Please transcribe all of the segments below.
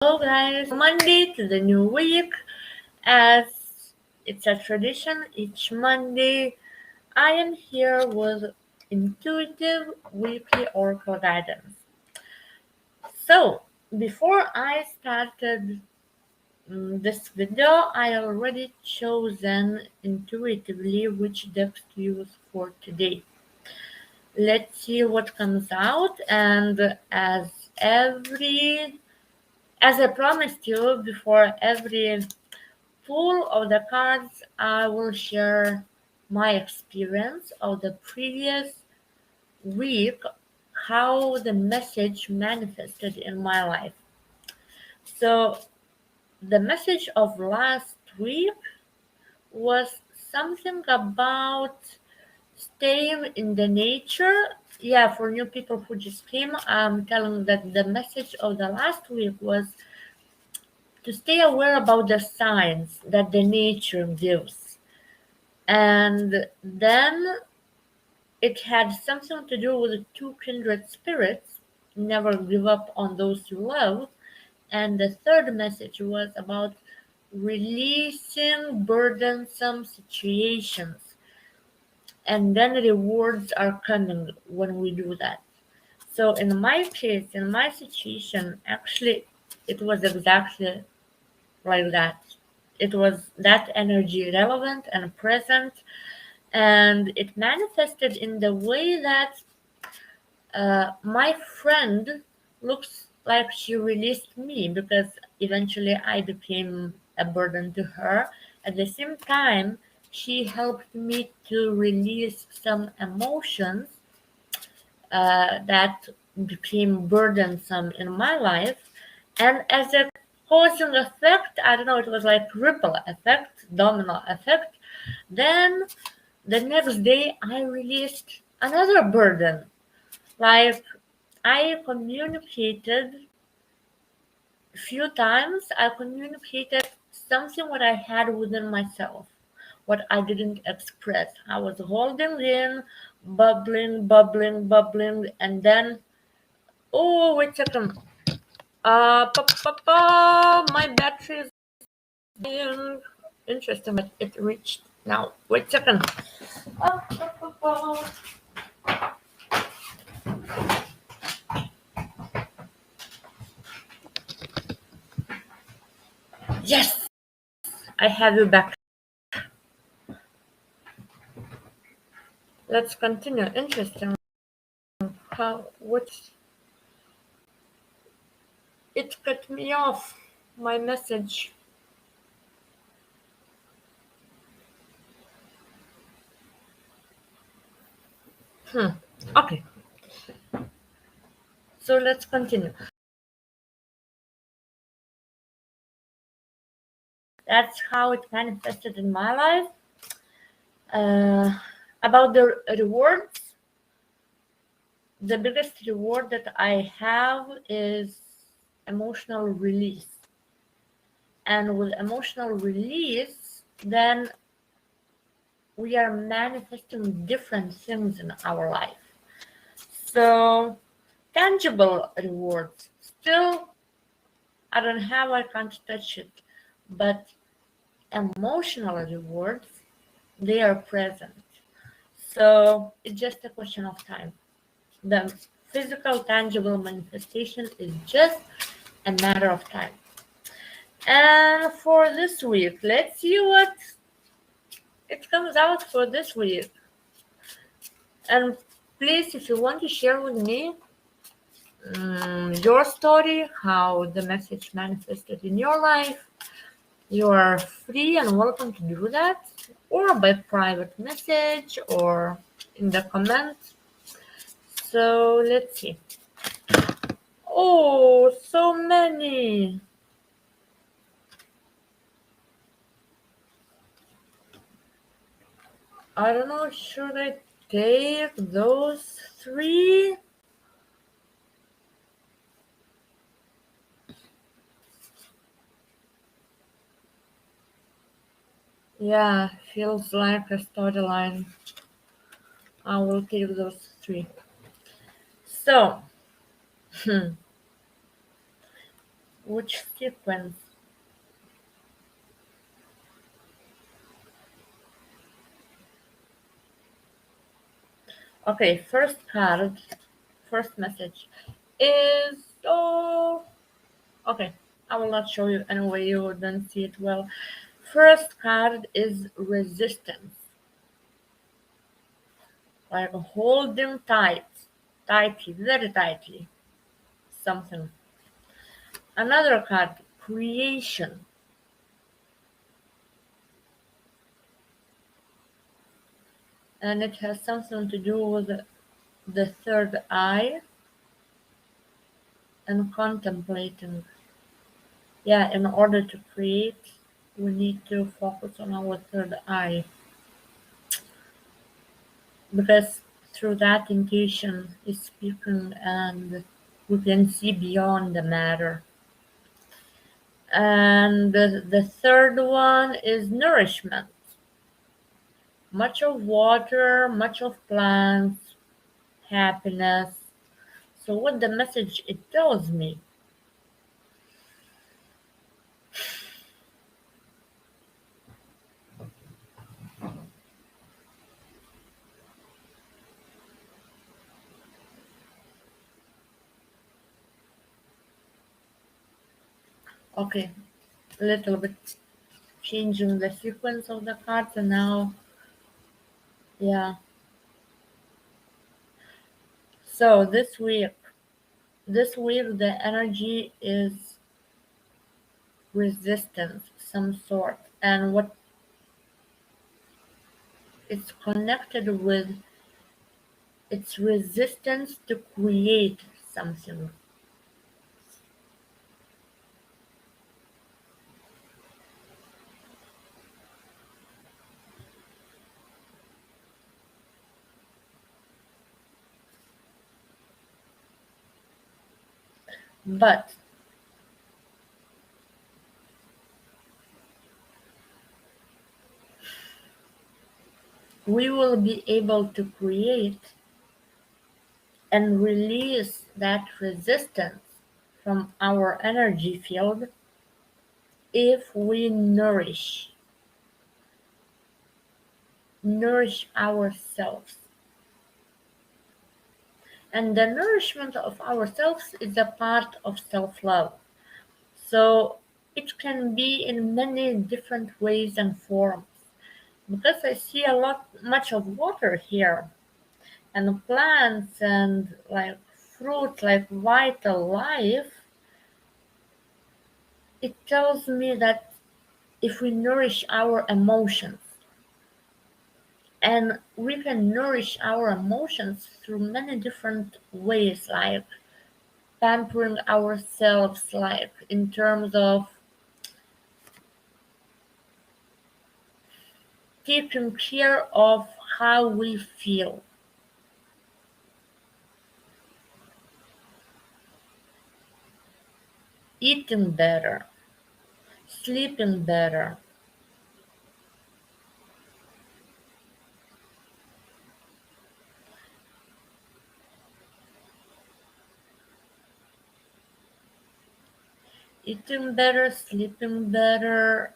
Hello guys, Monday to the new week. As it's a tradition, each Monday I am here with intuitive weekly oracle guidance. So, before I started this video, I already chosen intuitively which decks to use for today. Let's see what comes out, and as I promised you before every pull of the cards, I will share my experience of the previous week, how the message manifested in my life. So, the message of last week was something about staying in the nature. Yeah, for new people who just came, I'm telling that the message of the last week was to stay aware about the signs that the nature gives. And then it had something to do with the two kindred spirits, never give up on those you love. And the third message was about releasing burdensome situations. And then rewards are coming when we do that. So in my case, in my situation, actually, it was exactly like that. It was that energy relevant and present, and it manifested in the way that my friend looks like she released me because eventually I became a burden to her. At the same time, she helped me to release some emotions that became burdensome in my life. And as a causing effect, I don't know, it was like ripple effect, domino effect. Then the next day, I released another burden. Like I communicated a few times, I communicated something what I had within myself, what I didn't express. I was holding in, bubbling, and then, oh, wait a second. My battery is being interesting, but it reached now. Wait a second. Yes, I have you back. Let's continue. Interesting. How what it cut me off. My message. Okay, so let's continue. That's how it manifested in my life. About the rewards, the biggest reward that I have is emotional release. And with emotional release, then we are manifesting different things in our life. So, tangible rewards. Still, I don't have, I can't touch it. But emotional rewards, they are present. So, it's just a question of time. The physical, tangible manifestation is just a matter of time. And for this week, let's see what it comes out for this week. And please, if you want to share with me your story, how the message manifested in your life, you are free and welcome to do that, or by private message or in the comments. So let's see. Oh, so many. I don't know, should I take those three? Yeah, feels like a storyline. I will take those three. So, Which sequence? Okay, first card, first message is, oh, okay, I will not show you anyway, you don't see it well. First card is resistance, like holding tight, tightly, very tightly, something. Another card, creation, and it has something to do with the third eye and contemplating. Yeah, in order to create, we need to focus on our third eye, because through that intuition is speaking and we can see beyond the matter. And the third one is nourishment. Much of water, much of plants, happiness. So what the message it tells me? Okay, a little bit changing the sequence of the cards, and now, yeah. So this week the energy is resistance, some sort, and what it's connected with, it's resistance to create something. But we will be able to create and release that resistance from our energy field if we nourish ourselves. And the nourishment of ourselves is a part of self-love. So it can be in many different ways and forms. Because I see much of water here, and plants and like fruit, like vital life, it tells me that if we nourish our emotions, and we can nourish our emotions through many different ways, like pampering ourselves, like in terms of taking care of how we feel, eating better, sleeping better, eating better, sleeping better,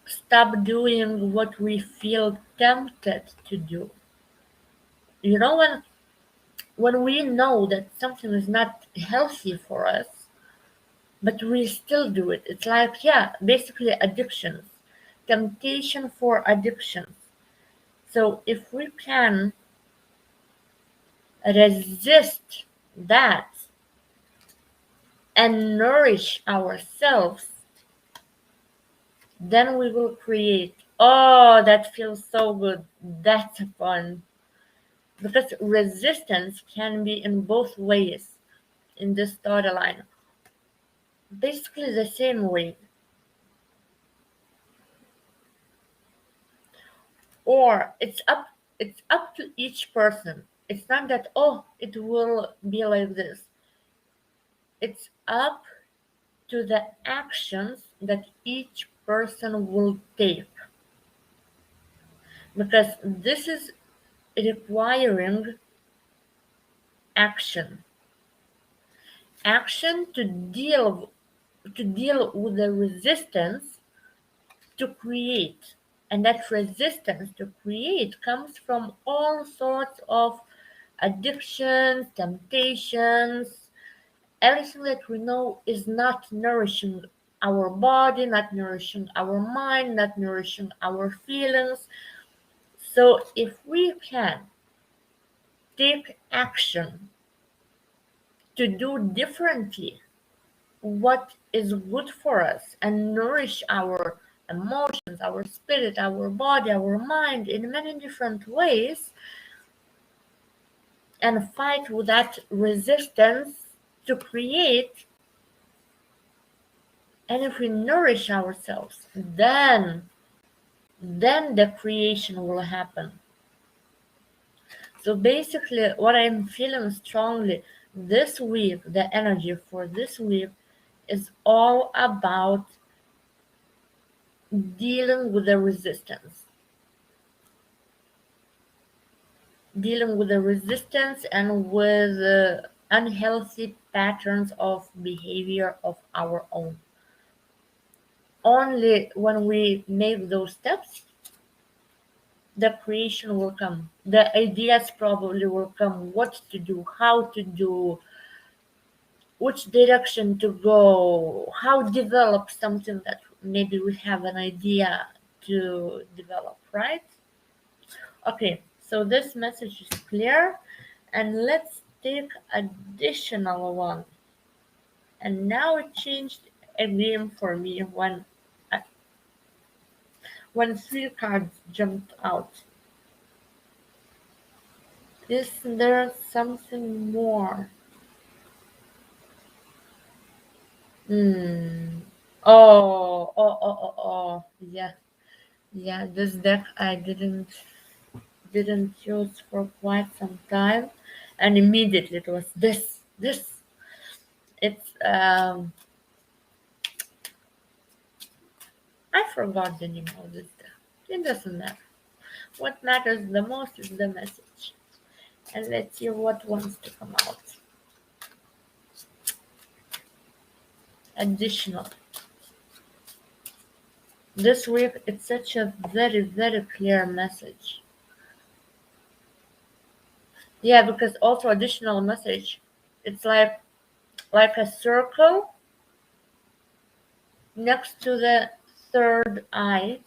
stop doing what we feel tempted to do. You know, when we know that something is not healthy for us, but we still do it. It's like, yeah, basically addictions, temptation for addictions. So if we can resist that and nourish ourselves, then we will create. Oh, that feels so good. That's fun. Because resistance can be in both ways in this storyline. Basically the same way. Or it's up to each person. It's not that, oh, it will be like this. It's up to the actions that each person will take, because this is requiring action. Action to deal with the resistance to create. And that resistance to create comes from all sorts of addictions, temptations, everything that we know is not nourishing our body, not nourishing our mind, not nourishing our feelings. So if we can take action to do differently what is good for us and nourish our emotions, our spirit, our body, our mind in many different ways, and fight with that resistance to create, and if we nourish ourselves, then the creation will happen. So basically what I'm feeling strongly this week, the energy for this week is all about dealing with the resistance. Dealing with the resistance and with unhealthy patterns of behavior of our own. Only when we make those steps, the creation will come. The ideas probably will come, what to do, how to do, which direction to go, how develop something that maybe we have an idea to develop, right? Okay, so this message is clear, and let's take additional one. And now it changed again for me when three cards jumped out. Is there something more? Hmm. Oh. Yeah, yeah. This deck I didn't use for quite some time, and immediately it was this. It's I forgot the name of this deck. It doesn't matter. What matters the most is the message, and let's see what wants to come out. Additional. This week it's such a very clear message. Yeah, because also additional message, it's like a circle next to the third eye,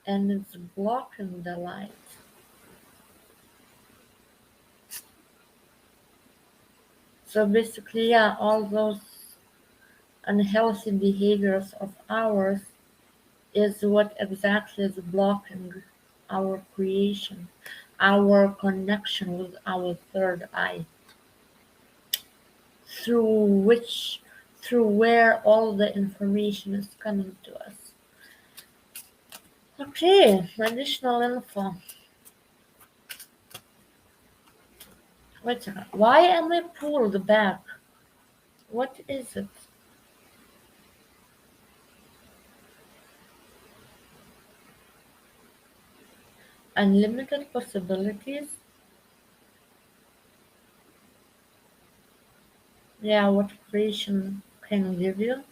and it's blocking the light. So basically, yeah, all those unhealthy behaviors of ours is what exactly is blocking our creation, our connection with our third eye, through which, through where all the information is coming to us. Okay, additional info. Wait a second. Why am I pulled back? What is it? Unlimited possibilities? Yeah, what creation can give you?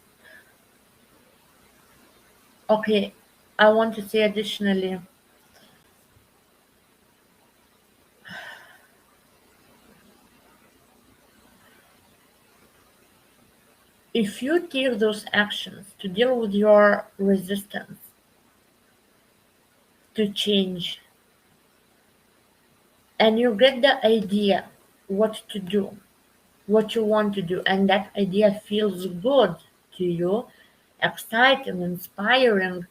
Okay, I want to say additionally, if you take those actions to deal with your resistance to change, and you get the idea what to do, what you want to do, and that idea feels good to you, exciting, inspiring,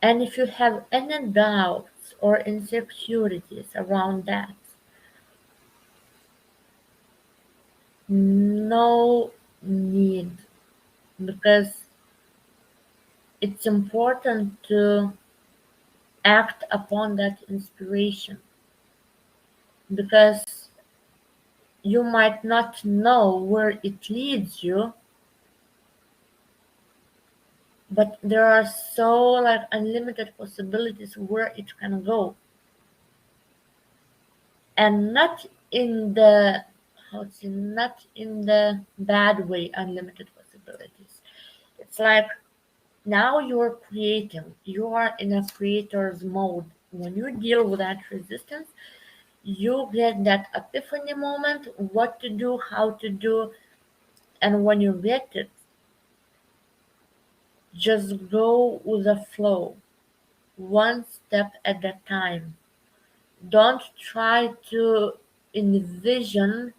and if you have any doubts or insecurities around that, no need, because it's important to act upon that inspiration, because you might not know where it leads you, but there are so like unlimited possibilities where it can go, and not in the not in the bad way. Unlimited possibilities, it's like now you're creating, you are in a creator's mode. When you deal with that resistance, you get that epiphany moment, what to do, how to do. And when you get it, just go with the flow, one step at a time. Don't try to envision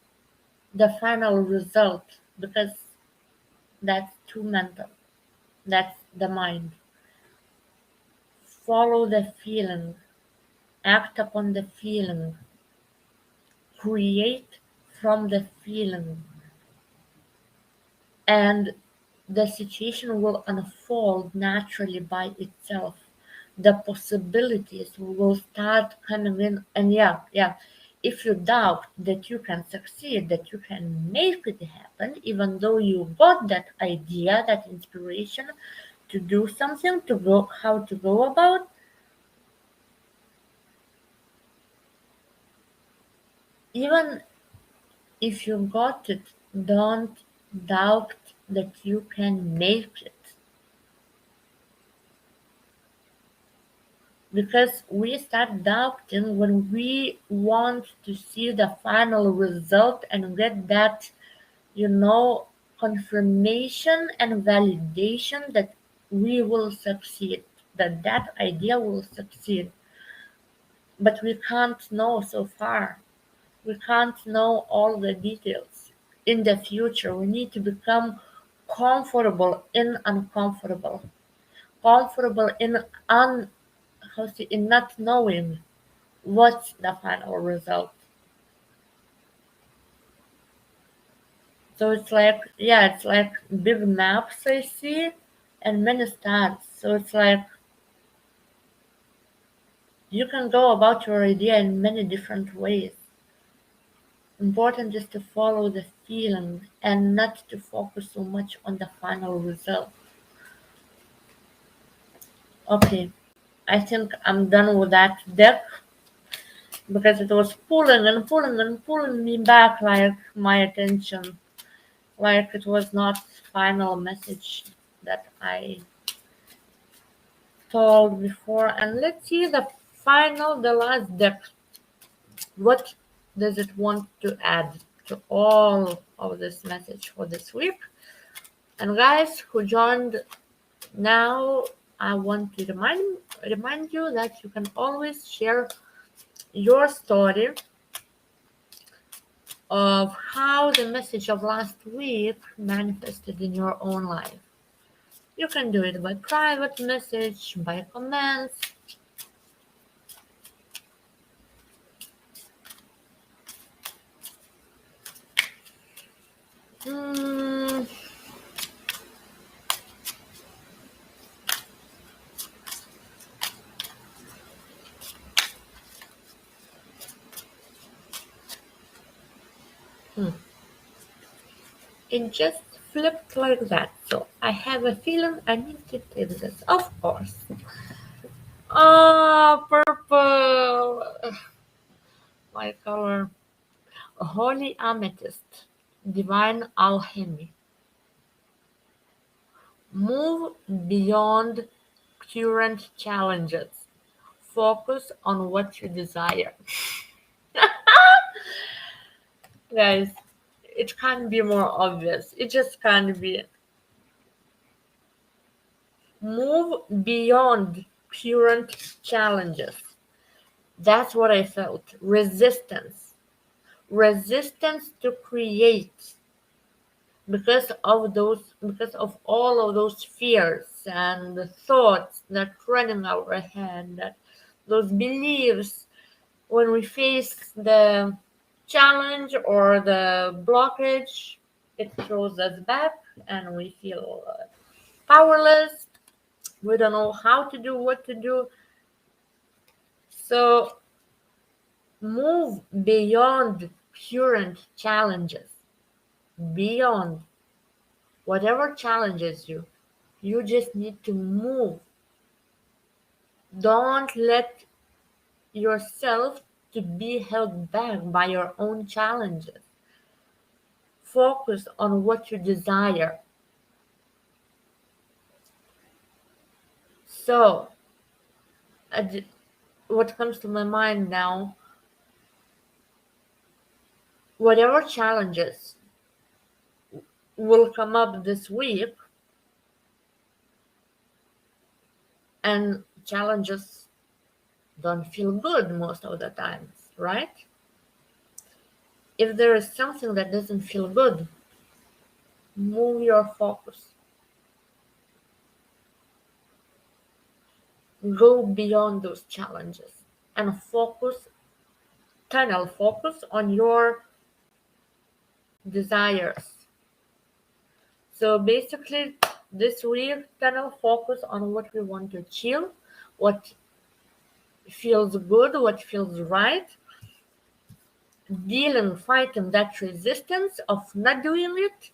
the final result, because that's too mental. That's the mind. Follow the feeling, act upon the feeling, create from the feeling, and the situation will unfold naturally by itself. The possibilities will start coming in. And yeah, if you doubt that you can succeed, that you can make it happen, even though you got that idea, that inspiration to do something, to go, how to go about, even if you got it, don't doubt that you can make it. Because we start doubting when we want to see the final result and get that, you know, confirmation and validation that we will succeed, that that idea will succeed. But we can't know so far. We can't know all the details. In the future, we need to become comfortable in uncomfortable, comfortable in in not knowing what's the final result. So it's like, yeah, it's like big maps I see and many stars. So it's like you can go about your idea in many different ways. Important is to follow the feeling and not to focus so much on the final result. Okay, I think I'm done with that deck because it was pulling and pulling and pulling me back, like my attention, like it was not final message that I told before. And let's see the final, the last deck. What does it want to add to all of this message for this week? And guys who joined now, I want to remind you that you can always share your story of how the message of last week manifested in your own life. You can do it by private message, by comments. Mm, it just flipped like that. So I have a feeling I need to take this, of course. Ah, purple. My color. Holy amethyst. Divine alchemy. Move beyond current challenges. Focus on what you desire. Guys, it can't be more obvious. It just can't be. Move beyond current challenges. That's what I felt. Resistance. Resistance to create, because of all of those fears and the thoughts that run in our head, that those beliefs. When we face the challenge or the blockage, it throws us back and we feel powerless. We don't know how to do, what to do. So move beyond current challenges, beyond whatever challenges you. You just need to move. Don't let yourself to be held back by your own challenges. Focus on what you desire. So, what comes to my mind now, whatever challenges will come up this week, and challenges don't feel good most of the times, right? If there is something that doesn't feel good, move your focus. Go beyond those challenges and tunnel focus on your desires. So basically, this week, tunnel focus on what we want to achieve, what feels good, what feels right. Fighting that resistance of not doing it,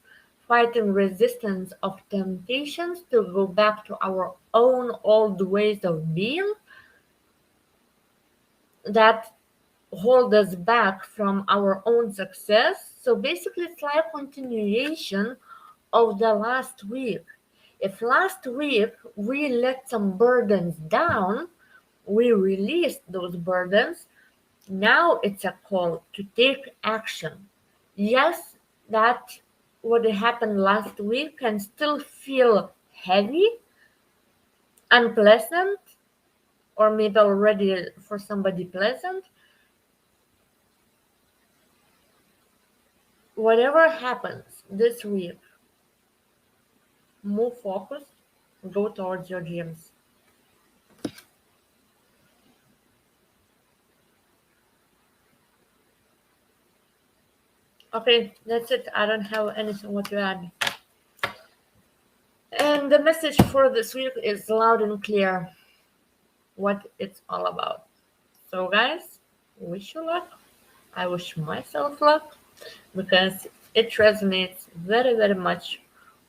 fighting resistance of temptations to go back to our own old ways of being that hold us back from our own success. So basically, it's like a continuation of the last week. If last week we let some burdens down, we released those burdens. Now it's a call to take action. Yes, that what happened last week can still feel heavy, unpleasant, or maybe already for somebody pleasant. Whatever happens this week, move focus, go towards your dreams. Okay, that's it. I don't have anything more to add. And the message for this week is loud and clear what it's all about. So, guys, wish you luck. I wish myself luck because it resonates very, very much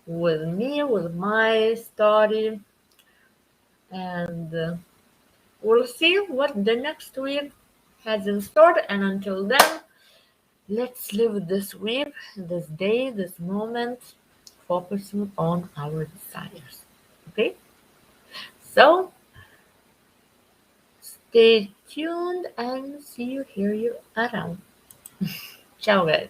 with me, with my story, and we'll see what the next week has in store. And until then, let's live this week, this day, this moment, focusing on our desires. Okay? So, stay tuned and see you, hear you around. Ciao, guys.